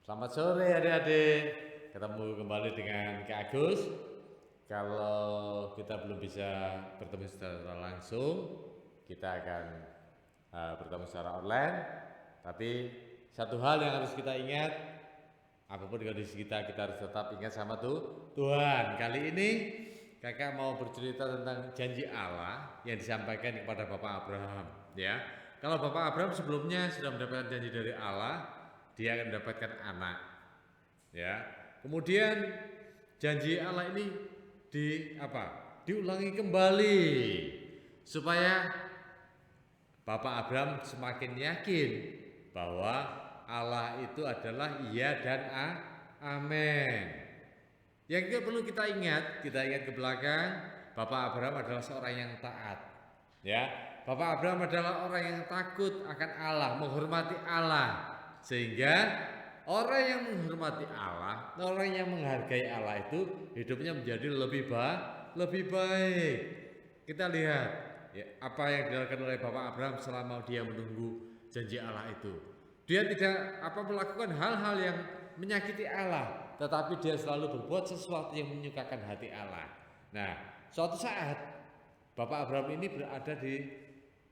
Selamat sore adik-adik, ketemu kembali dengan Kak Agus. Kalau kita belum bisa bertemu secara langsung, kita akan bertemu secara online. Tapi satu hal yang harus kita ingat, apapun kondisi kita harus tetap ingat sama Tuhan. Kali ini kakak mau bercerita tentang janji Allah yang disampaikan kepada Bapak Abraham. Ya, kalau Bapak Abraham sebelumnya sudah mendapatkan janji dari Allah, dia akan mendapatkan anak. Ya, kemudian janji Allah ini diulangi kembali supaya Bapak Abraham semakin yakin bahwa Allah itu adalah iya dan amin. Yang perlu kita ingat ke belakang, Bapak Abraham adalah seorang yang taat. Ya, Bapak Abraham adalah orang yang takut akan Allah, menghormati Allah. Sehingga orang yang menghormati Allah, orang yang menghargai Allah itu hidupnya menjadi lebih baik. Kita lihat ya, apa yang dilakukan oleh Bapak Abraham selama dia menunggu janji Allah itu. Dia tidak melakukan hal-hal yang menyakiti Allah, tetapi dia selalu berbuat sesuatu yang menyukakan hati Allah. Nah, suatu saat Bapak Abraham ini berada di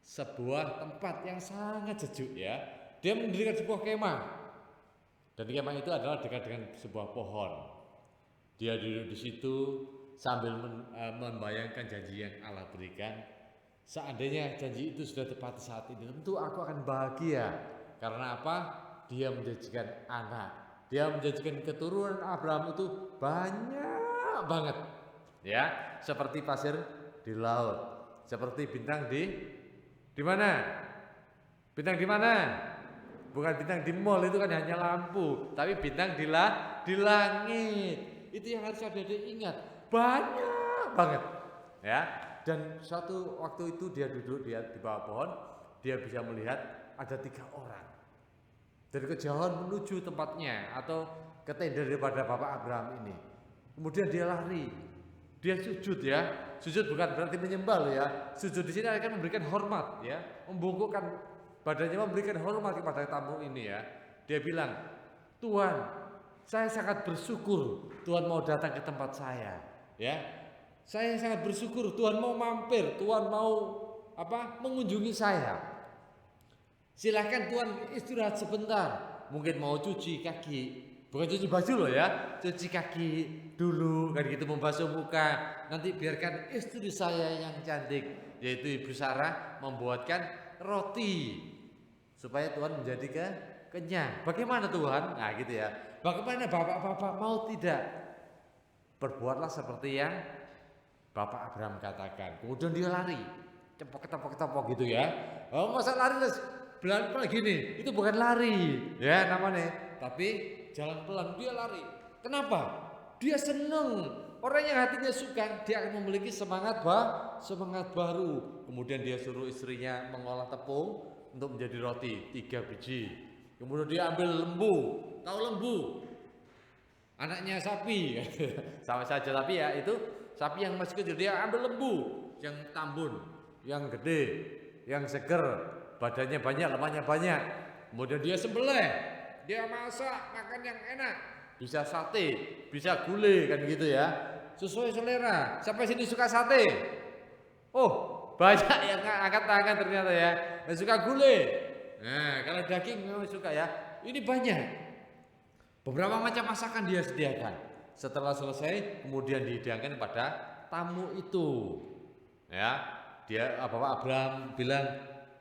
sebuah tempat yang sangat sejuk ya. Dia mendirikan sebuah kemah, dan kemah itu adalah dekat dengan sebuah pohon. Dia duduk di situ sambil membayangkan janji yang Allah berikan. Seandainya janji itu sudah tepat saat ini, tentu aku akan bahagia. Karena apa? Dia menjanjikan anak. Dia menjanjikan keturunan Abraham itu banyak banget. Ya, seperti pasir di laut, seperti bintang di mana? Bintang di mana? Bukan bintang di mall, itu kan hanya lampu, tapi bintang di langit. Itu yang harus ada diingat. Banyak banget. Ya. Dan suatu waktu itu dia duduk di bawah pohon, dia bisa melihat ada 3 orang. Dari kejauhan menuju tempatnya atau ke tenda daripada Bapak Abraham ini. Kemudian dia lari. Dia sujud ya. Sujud bukan berarti menyembah loh ya. Sujud di sini akan memberikan hormat ya, membungkukkan badannya, memberikan hormat kepada tamu ini ya. Dia bilang, Tuhan, saya sangat bersyukur Tuhan mau datang ke tempat saya. Ya, saya sangat bersyukur Tuhan mau mampir, Tuhan mau mengunjungi saya. Silahkan Tuhan istirahat sebentar. Mungkin mau cuci kaki, bukan cuci baju loh ya, cuci kaki dulu kan gitu, membasuh muka. Nanti biarkan istri saya yang cantik, yaitu Ibu Sarah, membuatkan roti supaya Tuhan menjadi kenyang. Bagaimana Tuhan? Nah gitu ya. Bagaimana bapak-bapak mau tidak? Berbuatlah seperti yang Bapak Abraham katakan. Kemudian dia lari, cepok gitu ya. Oh masa lari pelan-pelan gini? Itu bukan lari ya namanya. Tapi jalan pelan, dia lari. Kenapa? Dia senang. Orang yang hatinya suka, dia akan memiliki semangat baru. Kemudian dia suruh istrinya mengolah tepung untuk menjadi roti 3 biji. Kemudian dia ambil lembu. Tahu lembu? Anaknya sapi. Sama saja, tapi ya itu sapi yang masih kecil. Dia ambil lembu yang tambun, yang gede, yang seger, badannya banyak, lemaknya banyak. Kemudian dia sembelih, dia masak, makan yang enak. Bisa sate, bisa gulai kan gitu ya. Sesuai selera. Sampai sini suka sate. Oh, banyak yang angkat tangan ternyata ya. Yang suka gulai. Nah, kalau daging memang suka ya. Ini banyak. Beberapa macam masakan dia sediakan. Setelah selesai, kemudian dihidangkan pada tamu itu. Ya, Bapak Abraham bilang,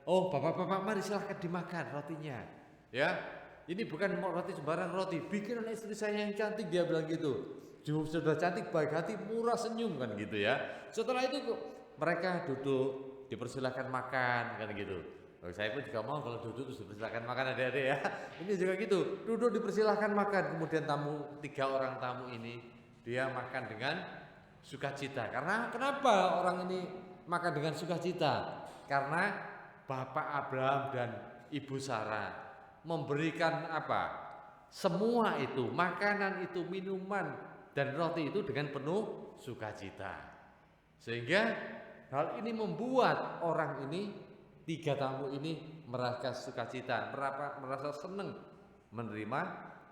"Oh, bapak-bapak, mari silahkan dimakan rotinya." Ya, ini bukan roti sembarang roti, bikinan istri saya yang cantik, dia bilang gitu. Sudah cantik, baik hati, murah senyum kan gitu ya. Setelah itu mereka duduk, dipersilahkan makan kan gitu. Saya pun juga mau kalau duduk terus dipersilahkan makan adik-adik ya. Ini juga gitu, duduk dipersilahkan makan. Kemudian 3 orang tamu ini dia makan dengan sukacita. Karena kenapa orang ini makan dengan sukacita? Karena Bapak Abraham dan Ibu Sarah memberikan semua itu, makanan itu, minuman dan roti itu dengan penuh sukacita. Sehingga hal ini membuat orang ini, 3 tamu ini merasa sukacita, merasa senang menerima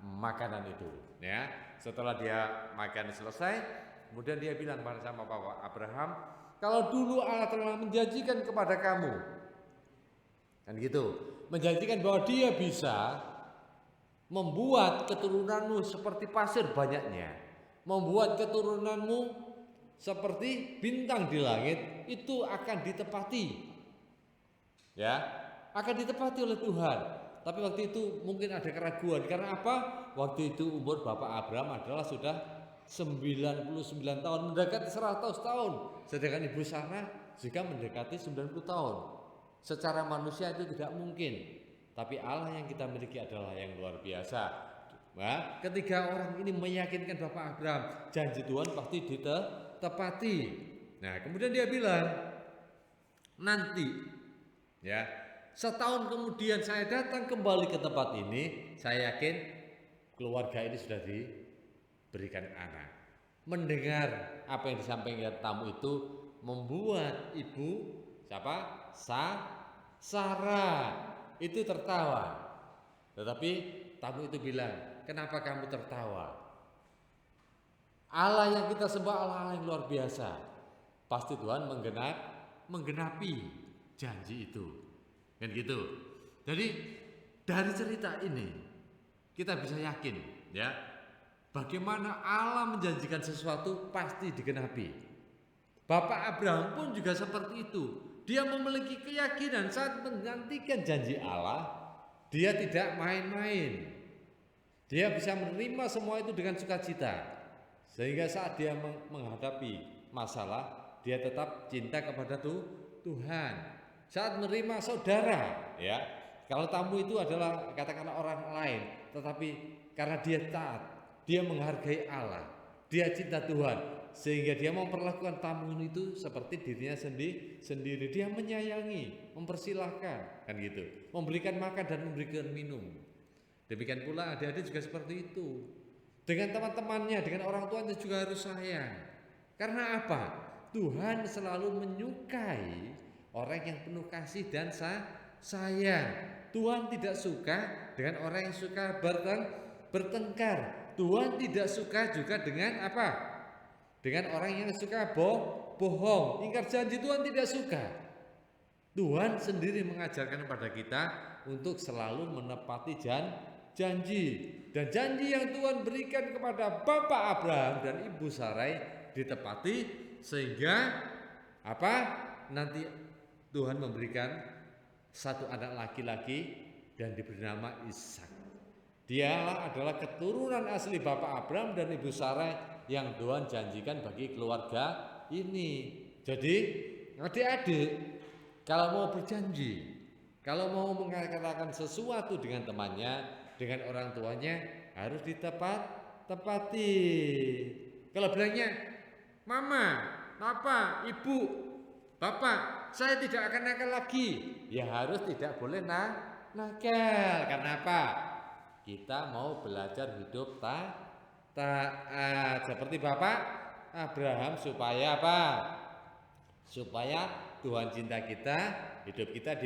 makanan itu. Ya, setelah dia makan selesai, kemudian dia bilang sama Bapak Abraham, kalau dulu Allah telah menjanjikan kepada kamu, kan gitu, menjanjikan bahwa dia bisa membuat keturunanmu seperti pasir banyaknya, membuat keturunanmu seperti bintang di langit, itu akan ditepati. Ya, akan ditepati oleh Tuhan. Tapi waktu itu mungkin ada keraguan. Karena apa? Waktu itu umur Bapak Abraham adalah sudah 99 tahun, mendekati 100 tahun. Sedangkan Ibu Sarah juga mendekati 90 tahun. Secara manusia itu tidak mungkin. Tapi Allah yang kita miliki adalah yang luar biasa. Nah, ketika orang ini meyakinkan Bapak Abraham, janji Tuhan pasti ditepati. Nah, kemudian dia bilang, nanti ya, setahun kemudian saya datang kembali ke tempat ini, saya yakin keluarga ini sudah diberikan anak. Mendengar apa yang disampaikan tamu itu membuat ibu siapa? Sarah itu tertawa. Tetapi tamu itu bilang, kenapa kamu tertawa? Allah yang kita sembah Allah yang luar biasa. Pasti Tuhan menggenapi janji itu. Kan gitu. Jadi dari cerita ini kita bisa yakin ya, bagaimana Allah menjanjikan sesuatu pasti digenapi. Bapak Abraham pun juga seperti itu. Dia memiliki keyakinan saat menantikan janji Allah, dia tidak main-main. Dia bisa menerima semua itu dengan sukacita. Sehingga saat dia menghadapi masalah, dia tetap cinta kepada Tuhan. Saat menerima saudara, ya, kalau tamu itu adalah katakanlah orang lain, tetapi karena dia taat, dia menghargai Allah, dia cinta Tuhan, sehingga dia memperlakukan tamu itu seperti dirinya sendiri. Dia menyayangi, mempersilahkan, kan gitu, memberikan makan dan memberikan minum. Demikian pula adik-adik juga seperti itu. Dengan teman-temannya, dengan orang tuanya juga harus sayang. Karena apa? Tuhan selalu menyukai orang yang penuh kasih dan sayang. Tuhan tidak suka dengan orang yang suka bertengkar. Tuhan tidak suka juga dengan apa? Dengan orang yang suka bohong, ingkar janji. Tuhan tidak suka. Tuhan sendiri mengajarkan kepada kita untuk selalu menepati janji. Dan janji yang Tuhan berikan kepada Bapak Abraham dan Ibu Sarai ditepati, sehingga apa? Nanti Tuhan memberikan satu anak laki-laki dan diberi nama Ishak. Dia adalah keturunan asli Bapak Abraham dan Ibu Sarai yang Tuhan janjikan bagi keluarga ini. Jadi adik-adik, kalau mau berjanji, kalau mau mengatakan sesuatu dengan temannya, dengan orang tuanya, harus ditepati. Kalau bilangnya, Mama, Papa, Ibu, Bapak, saya tidak akan nakal lagi, ya harus tidak boleh nakal. Karena apa? Kita mau belajar hidup taat seperti Bapak Abraham, supaya apa? Supaya Tuhan cinta kita, hidup kita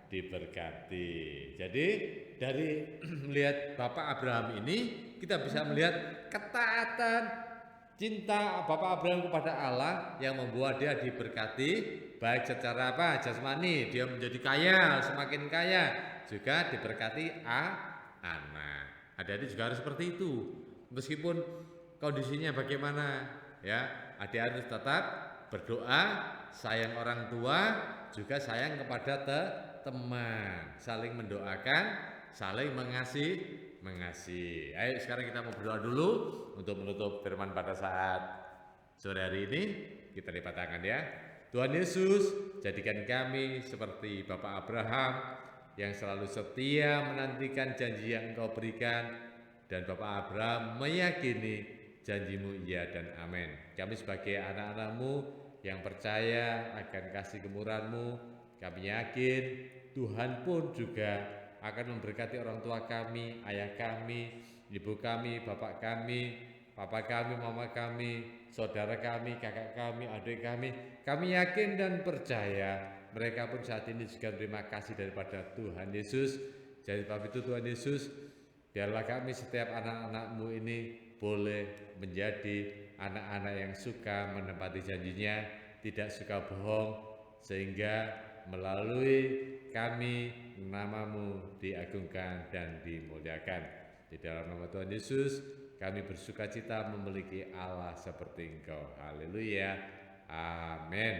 diberkati. Jadi dari melihat Bapak Abraham ini, kita bisa melihat ketaatan cinta Bapak Abraham kepada Allah yang membuat dia diberkati, baik secara apa? Jasmani, dia menjadi kaya, semakin kaya, juga diberkati anak. Adik-adik juga harus seperti itu. Meskipun kondisinya bagaimana, ya, adik harus tetap berdoa, sayang orang tua, juga sayang kepada teman, saling mendoakan, saling mengasihi. Ayo sekarang kita mau berdoa dulu untuk menutup firman pada saat sore hari ini. Kita lipat tangan ya. Tuhan Yesus, jadikan kami seperti Bapak Abraham yang selalu setia menantikan janji yang Engkau berikan, dan Bapak Abraham meyakini janji-Mu iya dan amin. Kami sebagai anak-anak-Mu yang percaya akan kasih kemurahan-Mu, kami yakin Tuhan pun juga akan memberkati orang tua kami, ayah kami, ibu kami, bapak kami, papa kami, mama kami, saudara kami, kakak kami, adik kami. Kami yakin dan percaya mereka pun saat ini juga terima kasih daripada Tuhan Yesus. Jadi sebab itu Tuhan Yesus, Biarlah kami setiap anak-anak-Mu ini boleh menjadi anak-anak yang suka menepati janjinya, tidak suka bohong, sehingga melalui kami nama-Mu diagungkan dan dimuliakan. Di dalam nama Tuhan Yesus, kami bersuka cita memiliki Allah seperti Engkau. Haleluya. Amin.